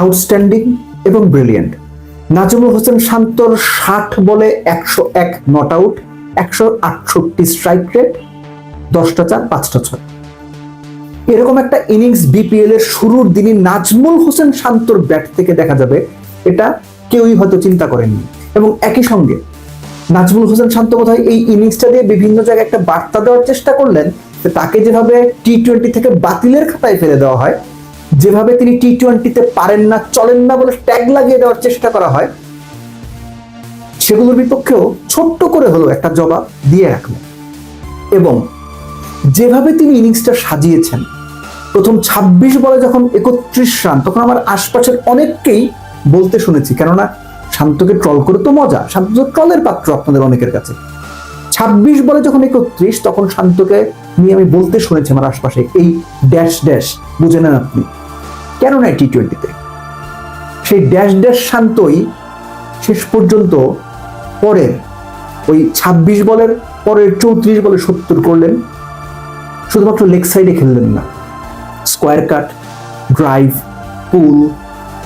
Outstanding এবং brilliant. Nazmul Hossain শান্তর 60 বলে 101 নট আউট, 168 স্ট্রাইক রেট, 10টা 4, 5টা 6। এরকম একটা ইনিংস বিপিএল এর শুরুর দিনই নাজমুল হোসেন শান্তর ব্যাট থেকে দেখা যাবে, এটা কেউই হয়তো চিন্তা করেননি। এবং একই সঙ্গে নাজমুল হোসেন শান্ত বোধহয় এই ইনিংসটা দিয়ে বিভিন্ন জায়গায় একটা বার্তা দেওয়ার চেষ্টা করলেন যে তাকে যেভাবে টি-20 থেকে বাতিলের খাতায় ফেলে দেওয়া হয়, যেভাবে তিনি টি-20তে পারেন না চলেন না বলে ট্যাগ লাগিয়ে দেওয়ার চেষ্টা করা হয়, সেগুলোর বিপক্ষেও ছোট্ট করে হলো একটা জবাব দিয়ে রাখলেন। এবং যেভাবে তিনি ইনিংসটা সাজিয়েছেন, প্রথম 26 বলে যখন 31 রান, তখন আমার আশপাশের অনেককেই বলতে শুনেছি, কেননা শান্তকে ট্রল করে তো মজা, শান্ত তো ট্রলের পাত্র আপনাদের অনেকের কাছে। 26 বলে যখন 31, তখন শান্তকে নিয়ে আমি বলতে শুনেছি আমার আশপাশে, এই ড্যাশ ড্যাশ বুঝে নেন আপনি, কেন নাই টি-20তে। সেই ড্যাশ ড্যাশ শান্তই শেষ পর্যন্ত পরের ওই 26 বলের পরের 34 বলে 70 করলেন। শুধুমাত্র লেগ সাইডে খেললেন না, স্কোয়ার কাট, ড্রাইভ, পুল,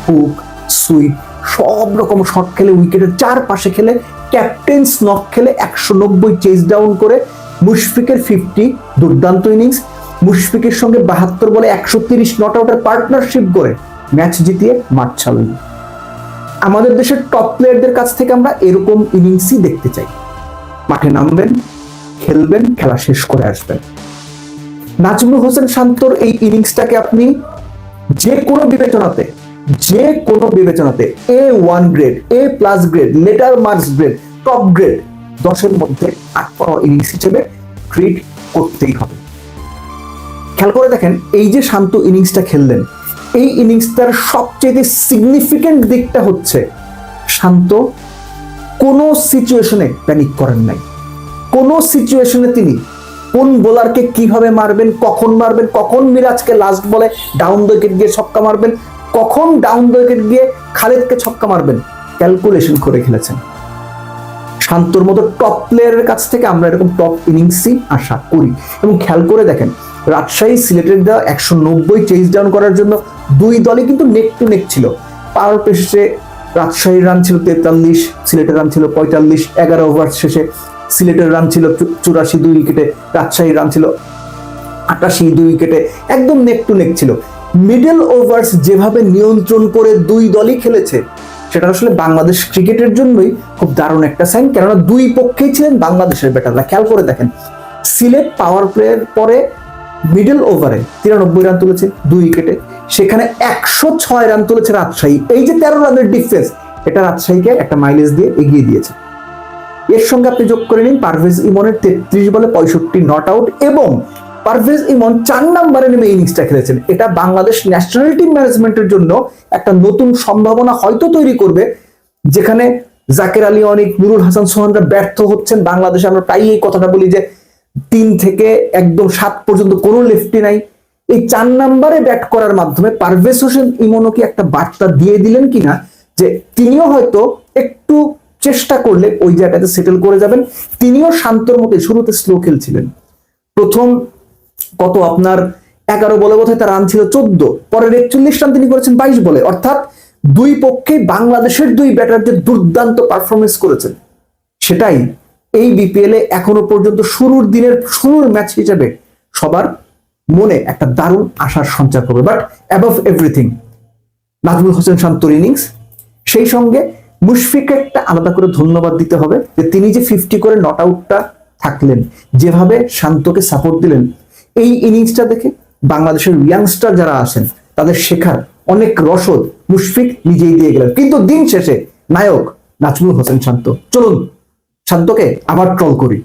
হুক, সুইপ, সব রকম শট খেলে, উইকেটের চারপাশে খেলে, ক্যাপ্টেন্স নক খেলে, 190 চেজ ডাউন করে, মুশফিকের 50 দুর্দান্ত ইনিংস, মুশফিকের সঙ্গে 72 বলে 130 নট আউটের পার্টনারশিপ করে ম্যাচ জিতিয়ে মাঠ ছাড়লেন। আমাদের দেশের টপ প্লেয়ারদের কাছ থেকে আমরা এরকম ইনিংসই দেখতে চাই। মাঠে নামবেন, খেলবেন, খেলা শেষ করে আসবেন। নাজমুল হোসেন শান্তর এই ইনিংসটাকে আপনি যে কোনো বিবেচনাতে A1 grade, A+ grade, letter marks grade, top grade 10-এর মধ্যে 8 পাওয়া ইনিংস হিসেবে ট্রিট করতেই হবে। খেয়াল করে দেখেন, এই যে শান্ত ইনিংসটা খেললেন, এই ইনিংসটার সবচেয়ে সিগনিফিকেন্ট দিকটা হচ্ছে শান্ত কোনো সিচুয়েশনে প্যানিক করেন নাই। কোনো সিচুয়েশনে তিনি কোন বোলারকে কিভাবে মারবেন, কখন মিরাজকে লাস্ট বলে ডাউন দ্য উইকেট গিয়ে ছক্কা মারবেন, কখন ডাউন দ্য উইকেট গিয়ে খালেদকে ছক্কা মারবেন, ক্যালকুলেশন করে খেলেছেন। শান্তর মতো টপ প্লেয়ারের কাছ থেকে আমরা এরকম টপ ইনিংসই আশা করি। এবং খেয়াল করে দেখেন, রাজশাহী সিলেটের দেওয়া 190 চেজ ডাউন করার জন্য দুই দলই কিন্তু নেক টু নেক ছিল। পাওয়ার প্লে শেষে রাজশাহীর রান ছিল 43, সিলেটের রান ছিল 45, 11 ওভার শেষে সিলেটের রান ছিল 84 2 উইকেটে, রাজশাহীর রান ছিল 88 2 উইকেটে, একদম নেক টু নেক ছিল। মিডল ওভার্স যেভাবে নিয়ন্ত্রণ করে দুই দলই খেলেছে, সেটা আসলে বাংলাদেশ ক্রিকেটের জন্যই খুব দারুণ একটা সাইন, কেননা দুই পক্ষেই ছিলেন বাংলাদেশের ব্যাটাররা। খেয়াল করে দেখেন, সিলেট পাওয়ার প্লের পরে মিডল ওভারে 93 রান তুলেছে 2 উইকেটে, সেখানে 106 রান তুলেছে রাজশাহী। এই যে 13 রানের ডিফারেন্স, এটা রাজশাহীকে একটা মাইলেজ দিয়ে এগিয়ে দিয়েছে। এর সঙ্গে আপনি যোগ করে নিন পারভেজ ইমনের 33 বলে 65 নট আউট, এবং পারভেজ ইমন 4 নম্বরে নেমে ইনিংসটা খেলেছেন। এটা বাংলাদেশ ন্যাশনাল টিম ম্যানেজমেন্টের জন্য একটা নতুন সম্ভাবনা হয়তো তৈরি করবে, যেখানে জাকের আলী অনিক, নুরুল হাসান সোহানরা ব্যর্থ হচ্ছেন। বাংলাদেশে আমরা প্রায় এই কথাটা বলি যে 3 থেকে একদম 7 পর্যন্ত কোনো লেফটি নাই। এই 4 নম্বরে ব্যাট করার মাধ্যমে পারভেজ হোসেন ইমনও কি একটা বার্তা দিয়ে দিলেন কিনা, যে তিনিও হয়তো একটু চেষ্টা করলে ওই জায়গাতে সেটেল করে যাবেন। তিনিও শান্তর মতো শুরুতে স্লো খেলছিলেন, প্রথম কত আপনার 11 বলে বোধহয় তার রান ছিল 14, পরের 41 রান তিনি করেছেন 22 বলে। অর্থাৎ দুই পক্ষে বাংলাদেশের দুই ব্যাটার যে দুর্দান্ত পারফরমেন্স করেছেন, সেটাই এই বিপিএল এ এখনো পর্যন্ত শুরুর ম্যাচ হিসেবে সবার মনে একটা দারুণ আশার সঞ্চার করবে। But above everything Nazmul Hossain শান্তর ইনিংস, সেই সঙ্গে মুশফিককে একটা আলাদা করে ধন্যবাদ দিতে হবে যে তিনি যে 50 করে নট আউটটা থাকলেন, যেভাবে শান্তকে সাপোর্ট দিলেন। এই ইনিংসটা দেখে বাংলাদেশের ইয়াংস্টার যারা আছেন, তাদের শেখার অনেক রসদ মুশফিক নিজেই দিয়ে গেলেন। কিন্তু দিন শেষে নায়ক নাজমুল হোসেন শান্ত। চলুন শান্তকে আবার ট্রল করি।